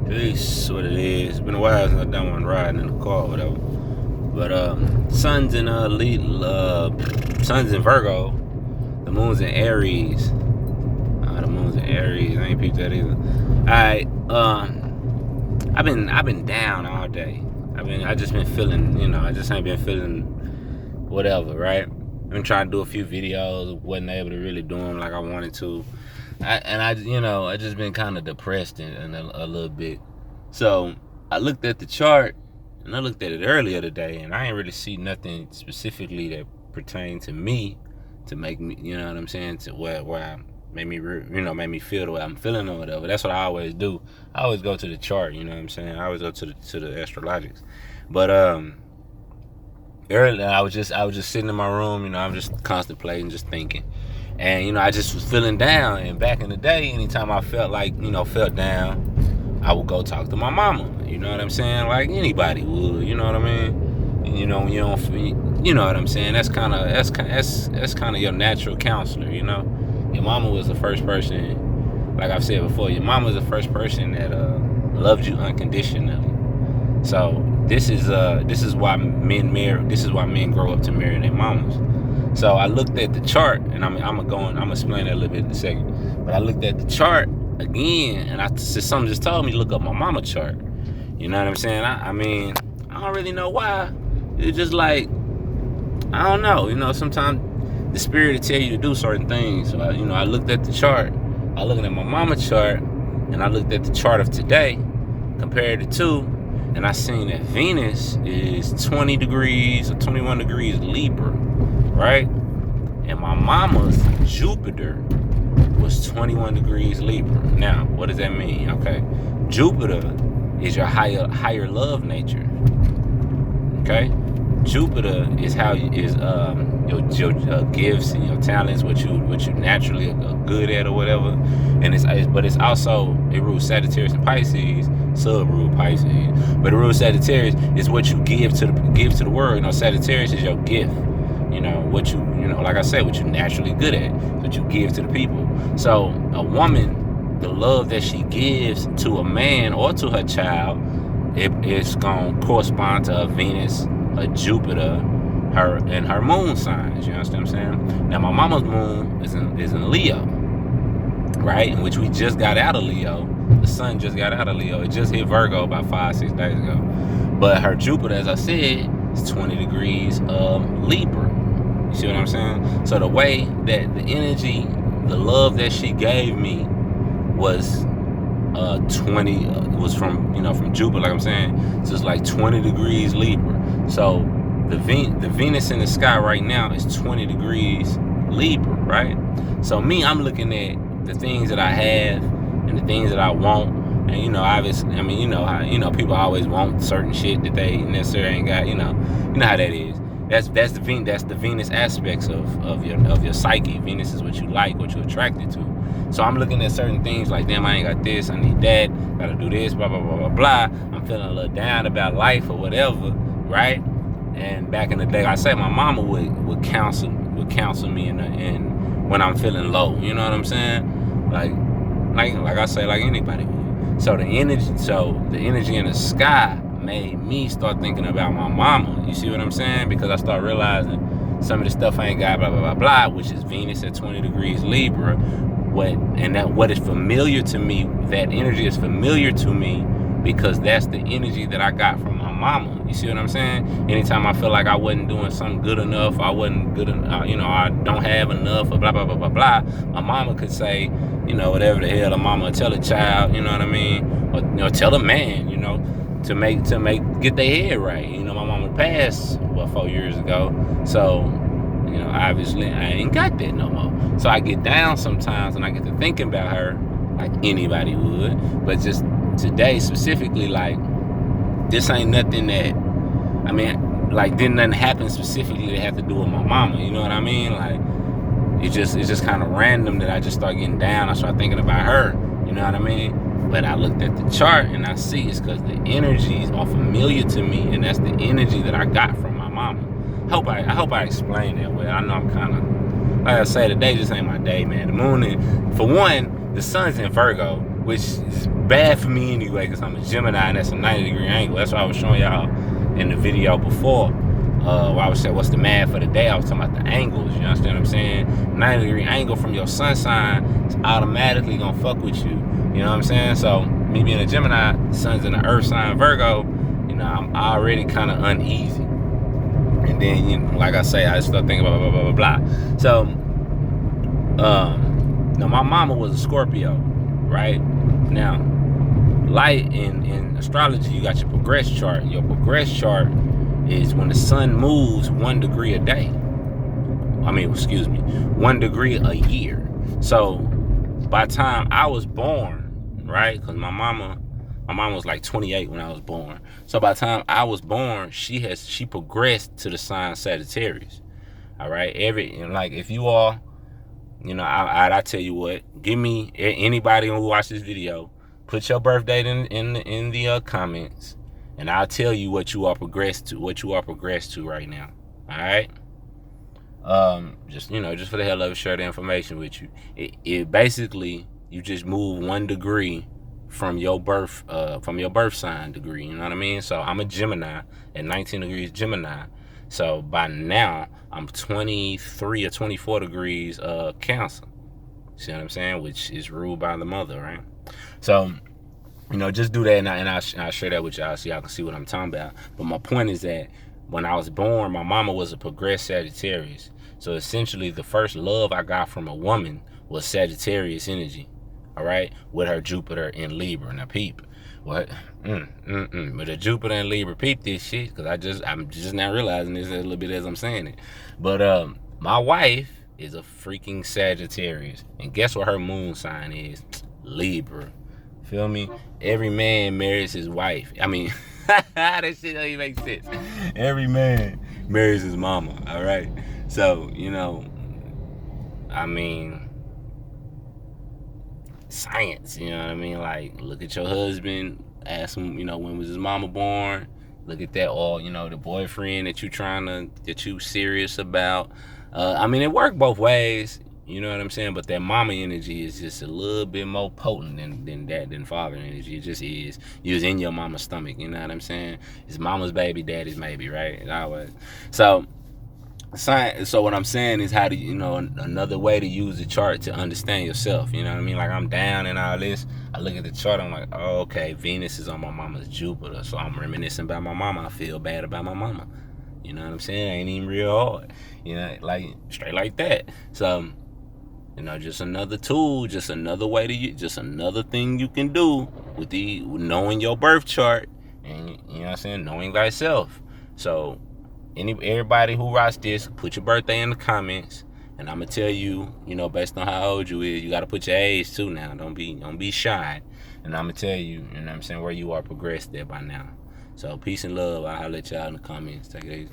Peace, what it is. It's been a while since I done one riding in the car or whatever. But sun's in sun's in Virgo. The moon's in Aries. The moon's in Aries. I ain't peeped that either. Alright, I've been down all day. I just been feeling, I just ain't been feeling whatever, right? I've been trying to do a few videos, wasn't able to really do them like I wanted to. I just been kind of depressed and a little bit. So I looked at the chart, and I looked at it earlier today, and I ain't really see nothing specifically that pertained to me to make me, you know what I'm saying, to where made me, made me feel the way I'm feeling or whatever. That's what I always do. I always go to the chart, you know what I'm saying. I always go to the astrologics. But earlier I was just sitting in my room, I'm just contemplating, just thinking. And, I just was feeling down. And back in the day, anytime I felt like, felt down, I would go talk to my mama. You know what I'm saying? Like anybody would, you know what I mean? And, you don't, you know what I'm saying? That's kind of your natural counselor, Your mama was the first person, like I've said before, your mama was the first person that loved you unconditionally. So this is why men grow up to marry their mamas. So I looked at the chart, and I'm gonna explain that a little bit in a second. But I looked at the chart again, and something just told me to look up my mama chart. You know what I'm saying? I don't really know why. It's just like, I don't know. Sometimes the spirit will tell you to do certain things. So I looked at the chart. I looked at my mama chart, and I looked at the chart of today, compared the two, and I seen that Venus is 20 degrees or 21 degrees Libra. Right? And my mama's Jupiter was 21 degrees Libra. Now, what does that mean? Okay. Jupiter is your higher love nature. Okay? Jupiter is your gifts and your talents, what you naturally are good at or whatever. And it's also, it rules Sagittarius and Pisces, sub-rule Pisces. But it rules Sagittarius is what you give to the world. Sagittarius is your gift. What like I said, what you're naturally good at, what you give to the people. So a woman, the love that she gives to a man or to her child, it's going to correspond to her Venus, her Jupiter, her moon signs. You understand what I'm saying? Now my mama's moon is in Leo, right? In which we just got out of Leo. The sun just got out of Leo. It just hit Virgo about 5-6 days ago. But her Jupiter, as I said, is 20 degrees Libra. You see what I'm saying? So the way that the energy, the love that she gave me was 20, was from Jupiter, like I'm saying. So it's like 20 degrees Libra. So the Venus in the sky right now is 20 degrees Libra, right? So me, I'm looking at the things that I have and the things that I want. And obviously, people always want certain shit that they necessarily ain't got. You know how that is. That's the Venus aspects of your psyche. Venus is what you like, what you're attracted to. So I'm looking at certain things like, damn, I ain't got this, I need that, gotta do this, blah blah blah blah blah. I'm feeling a little down about life or whatever, right? And back in the day, I say my mama would counsel me in when I'm feeling low. You know what I'm saying? Like I say, like anybody would. So the energy in the sky made me start thinking about my mama. You see what I'm saying? Because I start realizing some of the stuff I ain't got, blah blah blah blah, which is Venus at 20 degrees Libra. What is familiar to me, that energy is familiar to me because that's the energy that I got from my mama. You see what I'm saying? Anytime I feel like I wasn't doing something good enough, I wasn't good enough, I don't have enough, or blah blah blah blah blah, my mama could say, whatever the hell a mama tell a child, you know what I mean, or tell a man, to get their head right. My mama passed 4 years ago, so obviously I ain't got that no more. So I get down sometimes and I get to thinking about her like anybody would. But just today specifically, like, this ain't nothing that, didn't nothing happen specifically that had to do with my mama. You know what I mean? Like, it's just kind of random that I just start getting down. I start thinking about her. You know what I mean? But I looked at the chart and I see it's because the energies are familiar to me, and that's the energy that I got from my mama. I hope I explained that well. I know I'm kind of, like I say, today just ain't my day, man. The moon, for one, the sun's in Virgo. which is bad for me anyway, because I'm a Gemini and that's a 90-degree angle. That's what I was showing y'all in the video before, where I was saying what's the math for the day. I was talking about the angles. You understand what I'm saying? 90-degree angle from your sun sign is automatically gonna fuck with you. You know what I'm saying? So me being a Gemini, sun's in the earth sign Virgo, you know, I'm already kind of uneasy. And then, you know, like I say, I start thinking about blah, blah, blah, blah, blah. So, now my mama was a Scorpio, right? Now, light in astrology, you got your progress chart. Your progress chart is when the sun moves 1 degree a day. 1 degree a year. So by the time I was born, right? Because my mom was like 28 when I was born. So by the time I was born, she progressed to the sign Sagittarius. All right. Like if you all, you know, I tell you what, give me anybody who watch this video, put your birth date in the comments, and I'll tell you what you are progressed to right now. All right. Just for the hell of it, share the information with you. It basically, you just move 1 degree from your birth sign degree. You know what I mean? So I'm a Gemini at 19 degrees Gemini. So by now I'm 23 or 24 degrees Cancer. See what I'm saying? Which is ruled by the mother, right? So, you know, just do that, and I'll share that with y'all so y'all can see what I'm talking about. But my point is that when I was born, my mama was a progressed Sagittarius. So essentially, the first love I got from a woman was Sagittarius energy, all right, with her Jupiter in Libra. Now, peep, what? With a Jupiter in Libra, peep this shit, because I'm just now realizing this a little bit as I'm saying it. But my wife is a freaking Sagittarius, and guess what her moon sign is? Libra. Feel me? Every man marries his wife. I mean, that shit don't even make sense. Every man marries his mama, all right? So, you know, I mean, science, you know what I mean? Like, look at your husband, ask him, you know, when was his mama born? Look at that, or, you know, the boyfriend that you serious about. I mean, it worked both ways. You know what I'm saying? But that mama energy is just a little bit more potent than father energy. It just is. You was in your mama's stomach. You know what I'm saying? It's mama's baby, daddy's maybe, right? Always. So what I'm saying is how to, you know, another way to use the chart to understand yourself. You know what I mean? Like, I'm down and all this. I look at the chart. I'm like, oh, okay, Venus is on my mama's Jupiter. So I'm reminiscing about my mama. I feel bad about my mama. You know what I'm saying? It ain't even real hard. You know, like straight like that. So, you know, just another tool, just another way to just another thing you can do with knowing your birth chart, and you know what I'm saying, knowing thyself. So everybody who watch this, put your birthday in the comments, and I'm gonna tell you, you know, based on how old you is, you gotta put your age too now. Don't be shy. And I'm gonna tell you, you know what I'm saying, where you are progressed there by now. So peace and love. I'll holler at y'all in the comments. Take it easy.